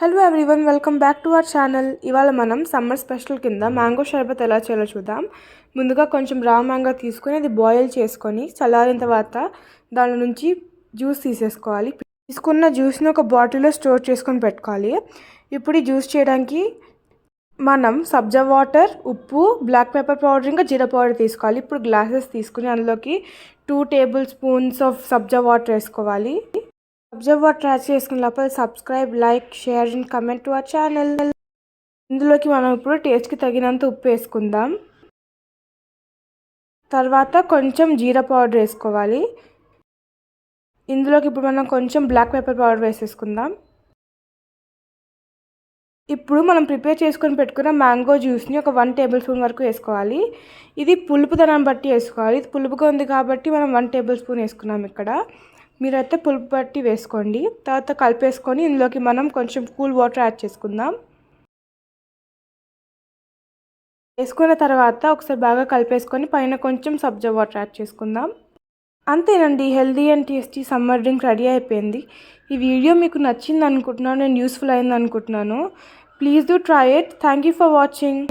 Hello everyone, welcome back to our channel. ఇవాళ మనం summer special కింద మ్యాంగో షర్బత్ ఎలా చేయాలో చూద్దాం. ముందుగా కొంచెం రా మ్యాంగో తీసుకొని అది బాయిల్ చేసుకొని చల్లారిన తర్వాత దాని నుంచి జ్యూస్ తీసేసుకోవాలి. తీసుకున్న జ్యూస్ని ఒక బాటిల్లో స్టోర్ చేసుకొని పెట్టుకోవాలి. ఇప్పుడు ఈ జ్యూస్ చేయడానికి మనం సబ్జా వాటర్, ఉప్పు, బ్లాక్ పెప్పర్ పౌడర్, ఇంకా జీరా పౌడర్ తీసుకోవాలి. ఇప్పుడు గ్లాసెస్ తీసుకుని అందులోకి 2 table spoons of sabja water వేసుకోవాలి. సబ్జా వాటర్ యాడ్ చేసుకున్న లోపల subscribe, like, share and comment to our channel. ఇందులోకి మనం ఇప్పుడు టేస్ట్కి తగినంత ఉప్పు వేసుకుందాం. తర్వాత కొంచెం జీరా పౌడర్ వేసుకోవాలి. ఇందులోకి ఇప్పుడు మనం కొంచెం బ్లాక్ పెప్పర్ పౌడర్ వేసేసుకుందాం. ఇప్పుడు మనం ప్రిపేర్ చేసుకొని పెట్టుకున్న మ్యాంగో జ్యూస్ని ఒక 1 టేబుల్ స్పూన్ వరకు వేసుకోవాలి. ఇది పులుపుదనం బట్టి వేసుకోవాలి. ఇది పులుపుగా ఉంది కాబట్టి మనం 1 టేబుల్ స్పూన్ వేసుకున్నాం. ఇక్కడ మీరైతే పులుపు బట్టి వేసుకోండి. తర్వాత కలిపేసుకొని ఇందులోకి మనం కొంచెం కూల్ వాటర్ యాడ్ చేసుకుందాం. వేసుకున్న తర్వాత ఒకసారి బాగా కలిపేసుకొని పైన కొంచెం సబ్జా వాటర్ యాడ్ చేసుకుందాం. అంతేనండి, healthy and tasty summer drink ready అయిపోయింది. ఈ వీడియో మీకు నచ్చింది అనుకుంటున్నాను, నేను యూస్ఫుల్ అయింది అనుకుంటున్నాను. Please do try it. Thank you for watching.